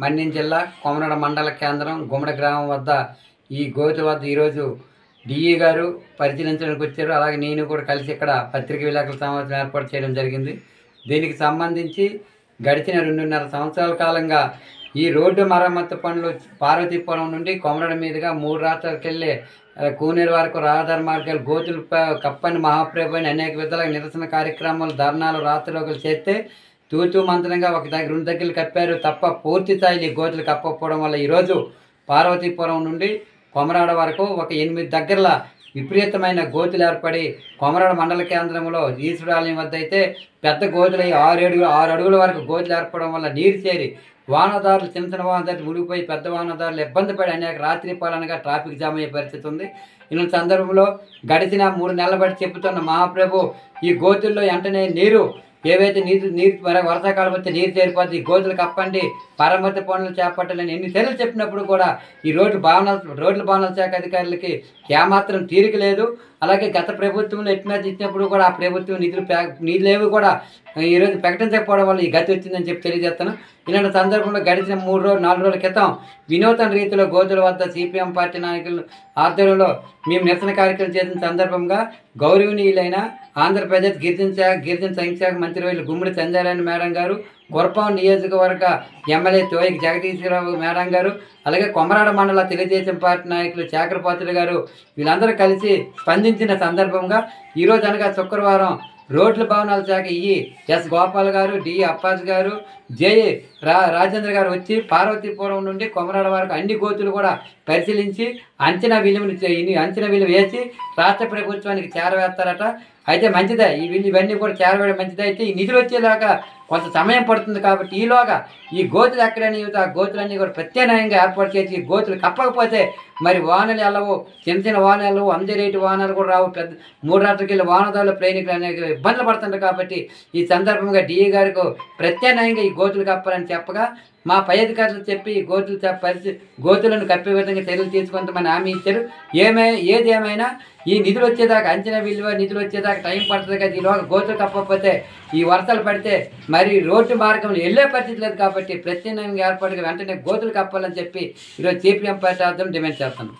మన్యం జిల్లా కొమరడ మండల కేంద్రం గుమ్మడి గ్రామం వద్ద ఈ గోతి వద్ద ఈరోజు డిఈ గారు పరిశీలించడానికి వచ్చారు. అలాగే నేను కూడా కలిసి ఇక్కడ పత్రికా విలేకరుల సమావేశం ఏర్పాటు చేయడం జరిగింది. దీనికి సంబంధించి గడిచిన 2.5 సంవత్సరాల కాలంగా ఈ రోడ్డు మరమ్మతు పనులు పార్వతీపురం నుండి కొమరడ మీదుగా 3 రాష్ట్రాలకు వెళ్ళే కూనేరు వరకు రహదారి మార్గాలు గోతులు కప్పని మహాప్రభు అనేక విధాలుగా నిరసన కార్యక్రమాలు ధర్నాలు రాత్రిలోకలు చేస్తే తూతూ మంత్రంగా ఒక దగ్గర 2 దగ్గరలు కప్పారు తప్ప పూర్తి స్థాయిలో ఈ గోతులు కప్పకపోవడం వల్ల ఈరోజు పార్వతీపురం నుండి కొమరాడ వరకు ఒక 8 దగ్గరల విపరీతమైన గోతులు ఏర్పడి కొమరాడ మండల కేంద్రంలో ఈశ్వరాలయం వద్ద అయితే పెద్ద గోతులు 6 అడుగుల వరకు గోతులు ఏర్పడడం వల్ల నీరు చేరి వాహనదారులు చిన్న వాహనదారులు మునిగిపోయి పెద్ద వాహనదారులు ఇబ్బంది పడి అనేక రాత్రి పాలనగా ట్రాఫిక్ జామ్ అయ్యే పరిస్థితి ఉంది. ఈ సందర్భంలో గడిచిన 3 నెలల బట్టి చెబుతున్న మహాప్రభు ఈ గోతుల్లో వెంటనే నీరు ఏవైతే నీరు వర్షాకాలం వస్తే నీరు చేరిపోద్ది, గోతులు కప్పండి, మరమ్మతు పనులు చేపట్టాలని ఎన్ని చర్యలు చెప్పినప్పుడు కూడా ఈ రోడ్ల భవనాల శాఖ అధికారులకి ఏమాత్రం తీరిక లేదు. అలాగే గత ప్రభుత్వంలో ఎట్టిమేత ఇచ్చినప్పుడు కూడా ఆ ప్రభుత్వం నిధులేవి కూడా ఈరోజు ప్రకటించకపోవడం వల్ల ఈ గతి వచ్చిందని చెప్పి తెలియజేస్తాను. ఇలాంటి సందర్భంలో గడిచిన 4 రోజుల క్రితం వినూతన రీతిలో గోతుల వద్ద సిపిఎం పార్టీ నాయకులు ఆధ్వర్యంలో మేము నిరసన కార్యక్రమం చేసిన సందర్భంగా గౌరవనీయులైన ఆంధ్రప్రదేశ్ గిరిజన సంక్షేమ మంత్రివర్యులు గుమ్మడి సంజయరాణి మేడం గారు, గురపాం నియోజకవర్గ ఎమ్మెల్యే తోయికి జగదీశ్వరరావు మేడం గారు, అలాగే కొమరాడ మండల తెలుగుదేశం పార్టీ నాయకులు శేఖరపాత్రుడు గారు వీళ్ళందరూ కలిసి స్పందించిన సందర్భంగా ఈరోజు అనగా శుక్రవారం రోడ్ల భవనాల శాఖ ఎస్ గోపాల్ గారు, డి అప్పాజ్ గారు, జే రాజేంద్ర గారు వచ్చి పార్వతీపురం నుండి కొమరాడ వరకు అన్ని గోతులు కూడా పరిశీలించి అంచనా విలువ వేసి రాష్ట్ర ప్రభుత్వానికి చేరవేస్తారట. అయితే మంచిదే, ఇవన్నీ కూడా చేరవేయడం మంచిదే. అయితే ఈ నిధులు వచ్చేలాగా కొంత సమయం పడుతుంది కాబట్టి ఈలోగా ఈ గోతులు ఎక్కడని ఆ గోతులన్నీ కూడా ప్రత్యామ్నాయంగా ఏర్పాటు చేసి ఈ గోతులు కప్పకపోతే మరి వాహనాలు వెళ్ళవు, చిన్న వాహనాలు వెళ్ళవు, రేటు వాహనాలు కూడా రావు, పెద్ద 3 రాష్ట్రాలకు వెళ్ళి వాహనదారుల ప్రయాణికులు అనేక ఇబ్బందులు పడుతుంటారు. కాబట్టి ఈ సందర్భంగా డిఈ గారికి ప్రత్యామ్నాయంగా ఈ గోతులు కప్పాలని చెప్పగా మా పై అధికారులు చెప్పి గోతులను కప్పే విధంగా చర్యలు తీసుకుంటామని హామీ ఇచ్చారు. ఏది ఏమైనా ఈ నిధులు వచ్చేదాకా నిధులు వచ్చేదాకా టైం పడుతుంది కదా. ఈలోగా గోతులు కప్పకపోతే ఈ వర్షాలు పడితే మరి రోడ్డు మార్గంలో వెళ్ళే పరిస్థితి లేదు. కాబట్టి ప్రత్యామ్నాయంగా ఏర్పాటుగా వెంటనే గోతులు కప్పాలని చెప్పి ఈరోజు సిపిఎం పార్టీ ఆధ్వర్యంలో డిమాండ్ చేస్తాను.